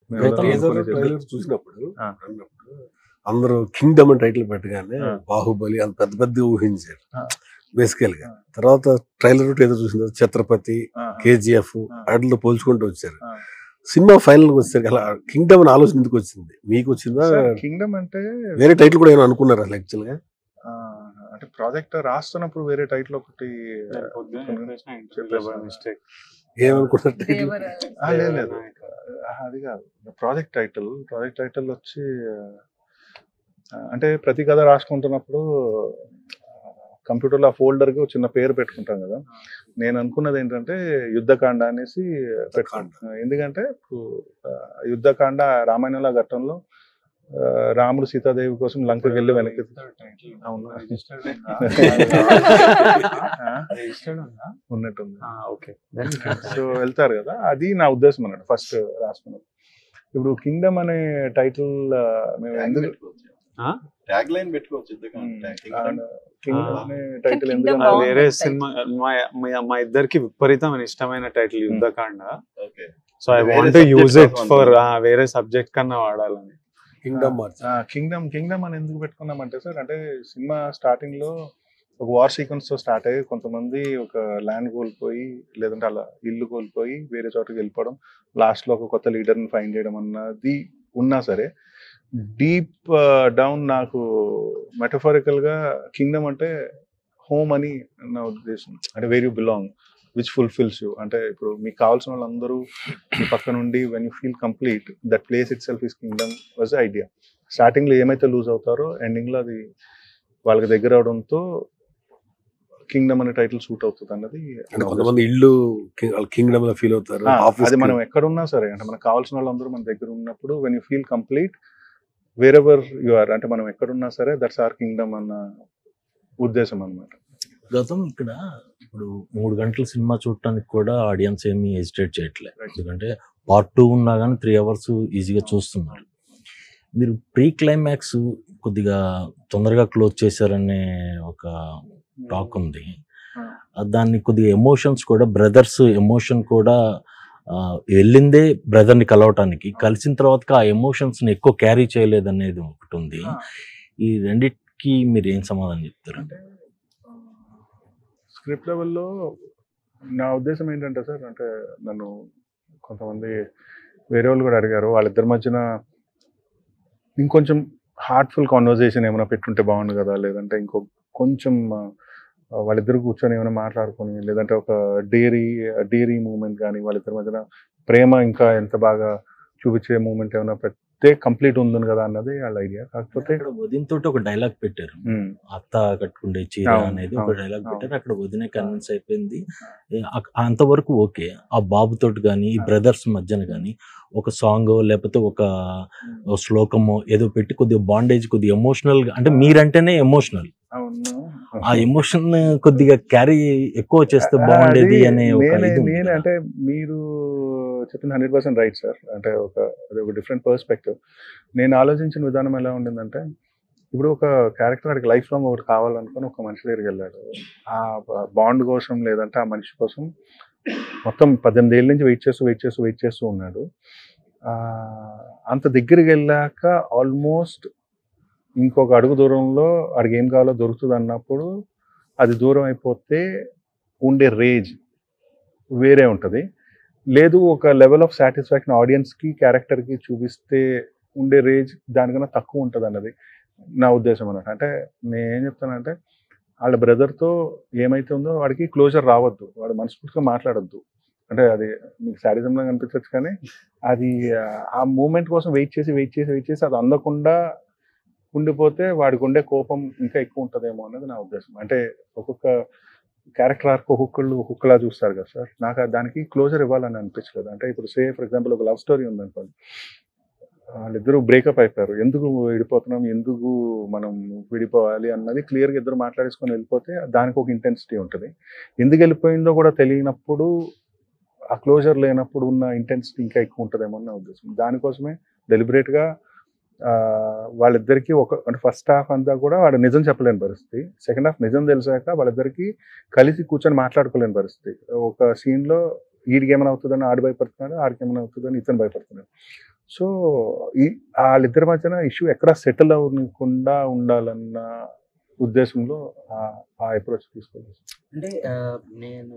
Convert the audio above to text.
Trailer చూసినప్పుడు అందరూ Kingdom అని టైటిల్ పెట్టగానే బాహుబలి అంత పెద్ద పెద్ద ఊహించారు బేసికల్ గా. తర్వాత ట్రైలర్ ఏదో చూసిన ఛత్రపతి, కేజీఎఫ్ వాటితో పోల్చుకుంటూ వచ్చారు. సినిమా ఫైనల్ వచ్చారు అలా కింగ్డమ్ అని ఆలోచన ఎందుకు వచ్చింది మీకు? వచ్చిందా కింగ్డమ్ అంటే వేరే టైటిల్ కూడా ఏమైనా అనుకున్నారా అసలు యాక్చువల్ గా? అంటే ప్రాజెక్ట్ రాస్తున్నప్పుడు వేరే టైటిల్ ఒకటి ఏమనుకున్నారు? లేదు అది కాదు. ప్రాజెక్ట్ టైటిల్ వచ్చి అంటే ప్రతి కథ రాసుకుంటున్నప్పుడు కంప్యూటర్లో ఫోల్డర్కి చిన్న పేరు పెట్టుకుంటాం కదా. నేను అనుకున్నది ఏంటంటే యుద్ధకాండ అనేసి పెట్టుకుంటాను. ఎందుకంటే యుద్ధకాండ రామాయణంలో ఘట్టంలో రాముడు సీతాదేవి కోసం లంకకి వెళ్ళి వెనక్కి ఉన్నట్టుంది. సో వెళ్తారు కదా, అది నా ఉద్దేశం అన్నట్టు ఫస్ట్ రాసుకున్నది. ఇప్పుడు కింగ్డమ్ అనే టైటిల్ మేము ఎందుకు ట్యాగ్ లైన్ పెట్టుకోవచ్చు. టైటిల్ ఎందుకు వేరే సినిమా మా ఇద్దరికి విపరీతమైన ఇష్టమైన title Yuddhakanda. So I want to use it for వేరే సబ్జెక్ట్ కన్నా వాడాలని. కింగ్డమ్ అని ఎందుకు పెట్టుకున్నామంటే సార్, అంటే సినిమా స్టార్టింగ్ లో ఒక వార్ సీక్వెన్స్ తో స్టార్ట్ అయ్యి కొంతమంది ఒక ల్యాండ్ కోల్పోయి లేదంటే అలా ఇల్లు కోల్పోయి వేరే చోటకి వెళ్ళిపోవడం, లాస్ట్ లో ఒక కొత్త లీడర్ని ఫైండ్ చేయడం అన్నది ఉన్నా సరే, డీప్ డౌన్ నాకు మెటఫారికల్ గా కింగ్డమ్ అంటే హోమ్ అని నా ఉద్దేశం. అంటే where you belong, which fulfils you. అంటే ఇప్పుడు మీకు కావాల్సిన వాళ్ళందరూ మీ పక్క నుండి when you feel complete, that place it self is Kingdom was the idea. Starting లో ఏమైతే లూజ్ అవుతారో ఎండింగ్ లో అది వాళ్ళకి దగ్గర అవడంతో కింగ్డమ్ అనే టైటిల్ సూట్ అవుతుంది అన్నది. కొంతమంది ఇల్లు కింగ్డమ్ లో ఫీల్ అవుతారు. అది మనం ఎక్కడున్నా సరే, అంటే మనకు కావాల్సిన వాళ్ళందరూ మన దగ్గర ఉన్నప్పుడు when you feel complete wherever you are, అంటే మనం ఎక్కడున్నా సరే దట్స్ ఆర్ కింగ్డమ్ అన్న ఉద్దేశం అన్నమాట. గతం ఇక్కడ ఇప్పుడు 3 గంటల సినిమా చూడటానికి కూడా ఆడియన్స్ ఏమీ హెసిటేట్ చేయట్లేదు. ఎందుకంటే పార్ట్ 2 ఉన్నా కానీ 3 అవర్స్ ఈజీగా చూస్తున్నారు. మీరు ప్రీ క్లైమాక్స్ కొద్దిగా తొందరగా క్లోజ్ చేశారనే ఒక టాక్ ఉంది. దాన్ని కొద్దిగా ఎమోషన్స్ కూడా, బ్రదర్స్ ఎమోషన్ కూడా వెళ్ళిందే బ్రదర్ని కలవటానికి, కలిసిన తర్వాత ఆ ఎమోషన్స్ని ఎక్కువ క్యారీ చేయలేదనేది ఒకటి ఉంది. ఈ రెండిటికి మీరు ఏం సమాధానం చెప్తారు? అంటే స్క్రిప్ట్ లెవెల్లో నా ఉద్దేశం ఏంటంటే సార్, అంటే నన్ను కొంతమంది వేరే వాళ్ళు కూడా అడిగారు, వాళ్ళిద్దరి మధ్యన ఇంకొంచెం హార్ట్ఫుల్ కాన్వర్జేషన్ ఏమైనా పెట్టుంటే బాగుండు కదా, లేదంటే ఇంకో కొంచెం వాళ్ళిద్దరు కూర్చొని ఏమైనా మాట్లాడుకొని, లేదంటే ఒక డేరీ మూమెంట్ కానీ, వాళ్ళిద్దరి మధ్యన ప్రేమ ఇంకా ఎంత బాగా చూపించే మూమెంట్ ఏమైనా పెడితే కంప్లీట్ ఉంది కదా అన్నది వాళ్ళ ఐడియా. కాకపోతే వదినతో ఒక డైలాగ్ పెట్టారు, అత్త కట్టుకుండే చీర అనేది ఒక డైలాగ్ పెట్టారు. అక్కడ వదినే కన్విన్స్ అయిపోయింది, అంతవరకు ఓకే. ఆ బాబుతోటి కానీ ఈ బ్రదర్స్ మధ్యన కానీ ఒక సాంగ్ లేకపోతే ఒక శ్లోకమో ఏదో పెట్టి కొద్దిగా బాండేజ్, కొద్దిగా ఎమోషనల్ గా, అంటే మీరంటేనే ఎమోషనల్, ఆ ఎమోషన్ కొద్దిగా క్యారీ ఎక్కువ చేస్తే బాగుండేది అనే ఒక ఇది. అంటే మీరు చెప్పింది 100% రైట్ సార్. అంటే అది ఒక డిఫరెంట్ పర్స్పెక్టివ్. నేను ఆలోచించిన విధానం ఎలా ఉండిందంటే, ఇప్పుడు ఒక క్యారెక్టర్ వాడికి లైఫ్ లాంగ్ ఒకటి కావాలనుకుని ఒక మనిషి దగ్గరికి వెళ్ళాడు. ఆ బాండ్ కోసం లేదంటే ఆ మనిషి కోసం మొత్తం 18 ఏళ్ళ నుంచి వెయిట్ చేస్తూ ఉన్నాడు. అంత దగ్గరికి వెళ్ళాక ఆల్మోస్ట్ ఇంకొక అడుగు దూరంలో వాడికి ఏం కావాలో దొరుకుతుంది అన్నప్పుడు అది దూరం అయిపోతే ఉండే రేజ్ వేరే ఉంటుంది. లేదు, ఒక లెవెల్ ఆఫ్ సాటిస్ఫాక్షన్ ఆడియన్స్కి క్యారెక్టర్కి చూపిస్తే ఉండే రేజ్ దానికన్నా తక్కువ ఉంటుంది అన్నది నా ఉద్దేశం అన్నట్టు. అంటే నేను ఏం చెప్తానంటే, వాళ్ళ బ్రదర్తో ఏమైతే ఉందో వాడికి క్లోజర్ రావద్దు, వాడు మనస్ఫూర్తిగా మాట్లాడద్దు. అంటే అది మీకు శాడిజంలో కనిపించవచ్చు, కానీ అది ఆ మూమెంట్ కోసం వెయిట్ చేసి అది అందకుండా ఉండిపోతే వాడికి ఉండే కోపం ఇంకా ఎక్కువ ఉంటుందేమో అన్నది నా ఉద్దేశం. అంటే ఒక్కొక్క క్యారెక్టర్ ఆర్క్ ఒక్కొక్కలా చూస్తారు కదా సార్, నాకు దానికి క్లోజర్ ఇవ్వాలని అనిపించలేదు. అంటే ఇప్పుడు ఫర్ ఎగ్జాంపుల్ ఒక లవ్ స్టోరీ ఉందనుకోండి, వాళ్ళిద్దరూ బ్రేకప్ అయిపోయారు, ఎందుకు విడిపోతున్నాం, ఎందుకు మనం విడిపోవాలి అన్నది క్లియర్గా ఇద్దరు మాట్లాడేసుకొని వెళ్ళిపోతే దానికి ఒక ఇంటెన్సిటీ ఉంటుంది. ఎందుకు వెళ్ళిపోయిందో కూడా తెలియనప్పుడు, ఆ క్లోజర్ లేనప్పుడు ఉన్న ఇంటెన్సిటీ ఇంకా ఎక్కువ ఉంటుందేమో నా ఉద్దేశం. దానికోసమే డెలిబరేట్గా వాళ్ళిద్దరికీ అంటే ఫస్ట్ హాఫ్ అంతా కూడా వాడు నిజం చెప్పలేని పరిస్థితి, సెకండ్ హాఫ్ నిజం తెలిసాక వాళ్ళిద్దరికీ కలిసి కూర్చొని మాట్లాడుకోలేని పరిస్థితి. ఒక సీన్లో వీడికి ఏమైనా అవుతుందని ఆడు భయపడుతున్నాడు, ఆడికి ఏమైనా అవుతుందని ఇతను భయపడుతున్నాడు. సో వాళ్ళిద్దరి మధ్యన ఇష్యూ ఎక్కడ సెటిల్ అవ్వకుండా ఉండాలన్న ఉద్దేశంలో ఆ అప్రోచ్ తీసుకోలేదు. అంటే నేను